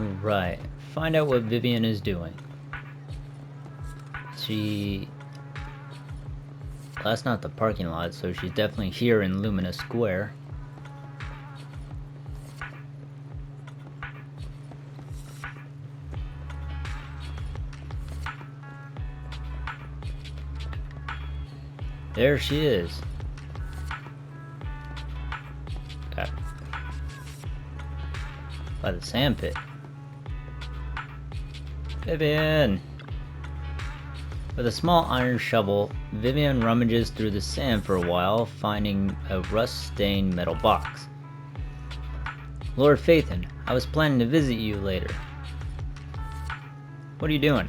Alright, find out what Vivian is doing. Well, that's not the parking lot, so she's definitely here in Lumina Square. There she is. By the sand pit. Vivian! With a small iron shovel, Vivian rummages through the sand for a while, finding a rust-stained metal box. Lord Phaethon, I was planning to visit you later. What are you doing?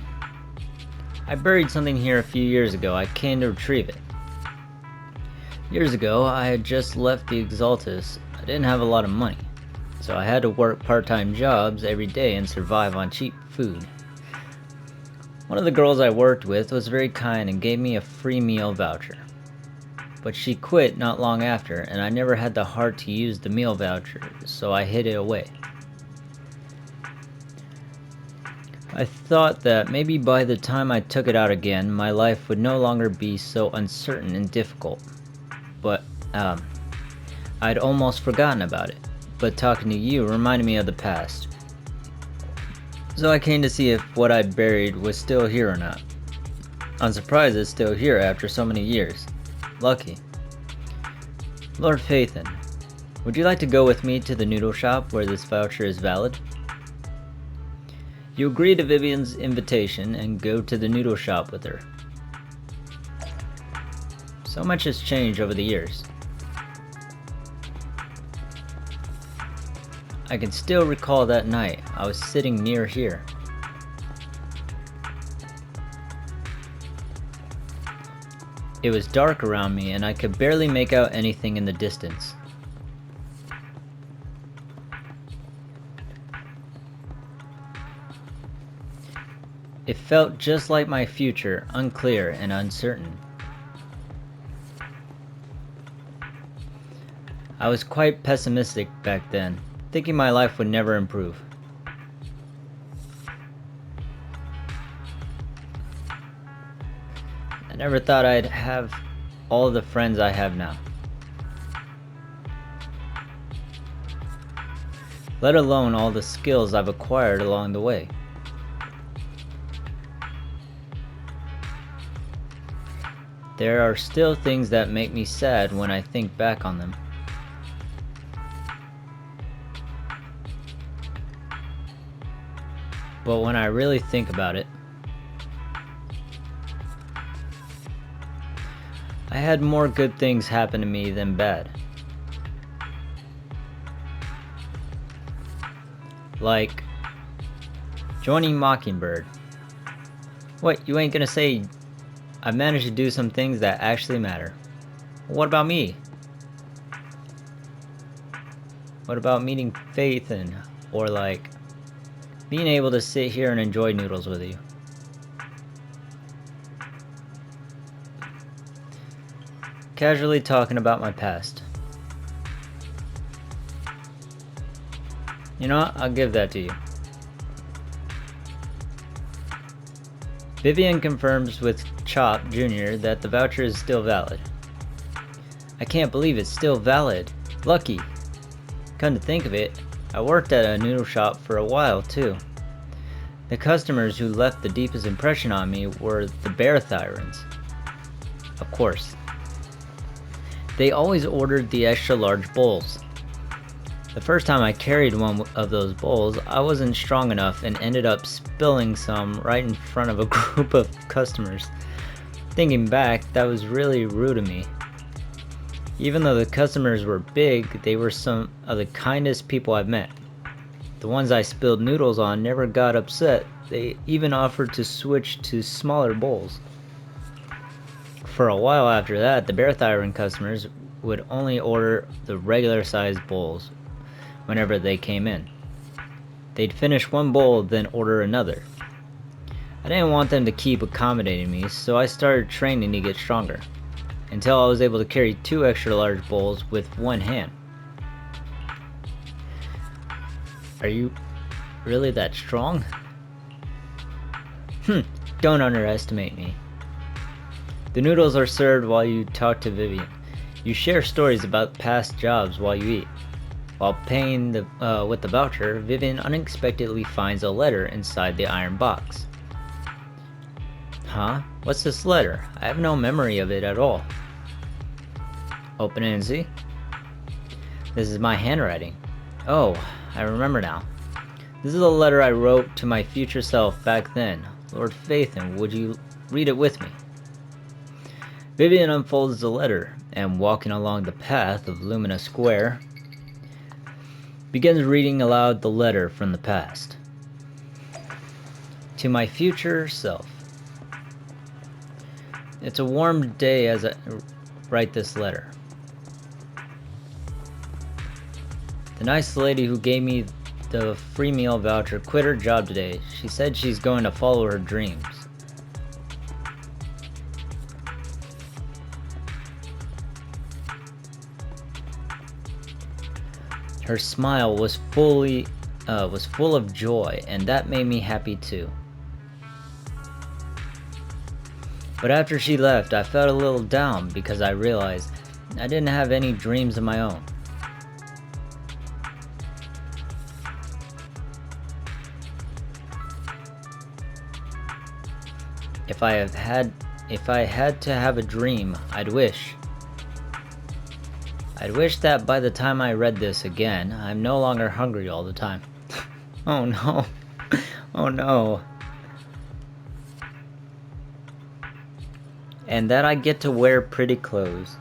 I buried something here a few years ago. I came to retrieve it. Years ago, I had just left the Exaltus. I didn't have a lot of money, so I had to work part-time jobs every day and survive on cheap food. One of the girls I worked with was very kind and gave me a free meal voucher. But she quit not long after, and I never had the heart to use the meal voucher, so I hid it away. I thought that maybe by the time I took it out again, my life would no longer be so uncertain and difficult. But, I'd almost forgotten about it. But talking to you reminded me of the past. So I came to see if what I'd buried was still here or not. I'm surprised it's still here after so many years. Lucky. Lord Phaethon, would you like to go with me to the noodle shop where this voucher is valid? You agree to Vivian's invitation and go to the noodle shop with her. So much has changed over the years. I can still recall that night. I was sitting near here. It was dark around me and I could barely make out anything in the distance. It felt just like my future, unclear and uncertain. I was quite pessimistic back then, thinking my life would never improve. I never thought I'd have all the friends I have now. Let alone all the skills I've acquired along the way. There are still things that make me sad when I think back on them. But when I really think about it, I had more good things happen to me than bad. Like joining Mockingbird. What, you ain't gonna say I managed to do some things that actually matter? What about me? What about meeting Phaethon, or like being able to sit here and enjoy noodles with you? Casually talking about my past. You know what? I'll give that to you. Vivian confirms with Chop Jr. that the voucher is still valid. I can't believe it's still valid. Lucky. Come to think of it, I worked at a noodle shop for a while too. The customers who left the deepest impression on me were the bear thyrans. Of course. They always ordered the extra large bowls. The first time I carried one of those bowls, I wasn't strong enough and ended up spilling some right in front of a group of customers. Thinking back, that was really rude of me. Even though the customers were big, they were some of the kindest people I've met. The ones I spilled noodles on never got upset. They even offered to switch to smaller bowls. For a while after that, the bear thyran customers would only order the regular sized bowls whenever they came in. They'd finish one bowl, then order another. I didn't want them to keep accommodating me, so I started training to get stronger, until I was able to carry 2 extra large bowls with one hand. Are you really that strong? Don't underestimate me. The noodles are served while you talk to Vivian. You share stories about past jobs while you eat. While paying with the voucher, Vivian unexpectedly finds a letter inside the iron box. Huh? What's this letter? I have no memory of it at all. Open it and see. This is my handwriting. Oh, I remember now. This is a letter I wrote to my future self back then. Lord Phaethon, would you read it with me? Vivian unfolds the letter, and walking along the path of Lumina Square, begins reading aloud the letter from the past. To my future self. It's a warm day as I write this letter. The nice lady who gave me the free meal voucher quit her job today. She said she's going to follow her dreams. Her smile was full of joy, and that made me happy too. But after she left, I felt a little down because I realized I didn't have any dreams of my own. If I had to have a dream, I'd wish that by the time I read this again, I'm no longer hungry all the time. Oh no. Oh no. And that I get to wear pretty clothes.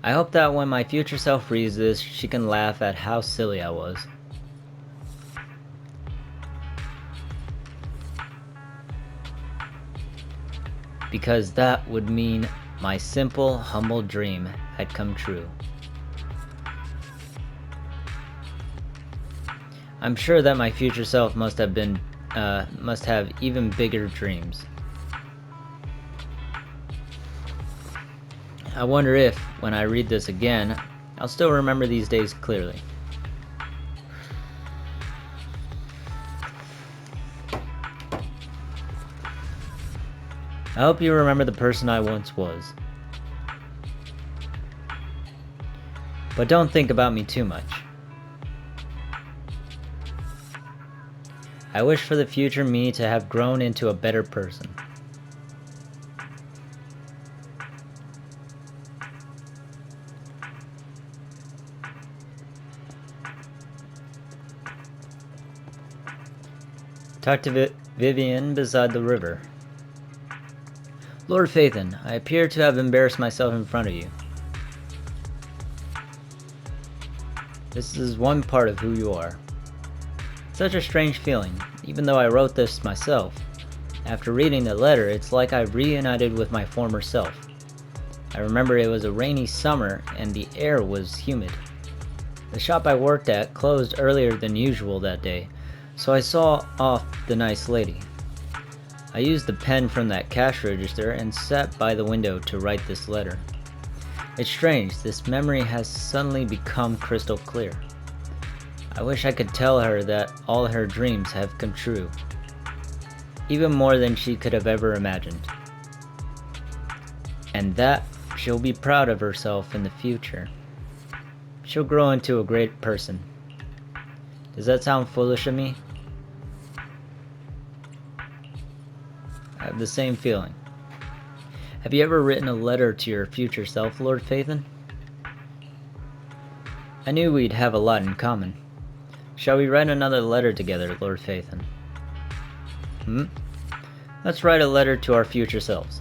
I hope that when my future self reads this, she can laugh at how silly I was. Because that would mean my simple, humble dream had come true. I'm sure that my future self must have even bigger dreams. I wonder if, when I read this again, I'll still remember these days clearly. I hope you remember the person I once was. But don't think about me too much. I wish for the future me to have grown into a better person. Talk to Vivian beside the river. Lord Phaethon, I appear to have embarrassed myself in front of you. This is one part of who you are. Such a strange feeling, even though I wrote this myself. After reading the letter, it's like I reunited with my former self. I remember it was a rainy summer and the air was humid. The shop I worked at closed earlier than usual that day, so I saw off the nice lady. I used the pen from that cash register and sat by the window to write this letter. It's strange, this memory has suddenly become crystal clear. I wish I could tell her that all her dreams have come true, even more than she could have ever imagined. And that she'll be proud of herself in the future. She'll grow into a great person. Does that sound foolish of me? I have the same feeling. Have you ever written a letter to your future self, Lord Phaethon? I knew we'd have a lot in common. Shall we write another letter together, Lord Phaethon? Let's write a letter to our future selves.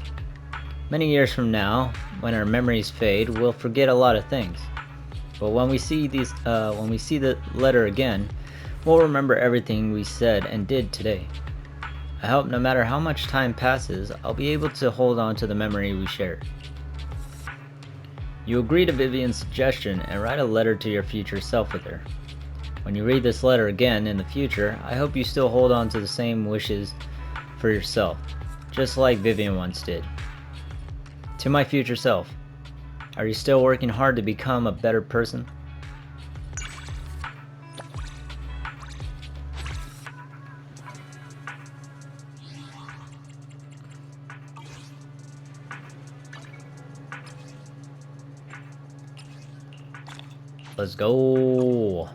Many years from now, when our memories fade, we'll forget a lot of things. But when we see the letter again, we'll remember everything we said and did today. I hope no matter how much time passes, I'll be able to hold on to the memory we shared. You agree to Vivian's suggestion and write a letter to your future self with her. When you read this letter again in the future, I hope you still hold on to the same wishes for yourself, just like Vivian once did. To my future self, are you still working hard to become a better person? Let's go.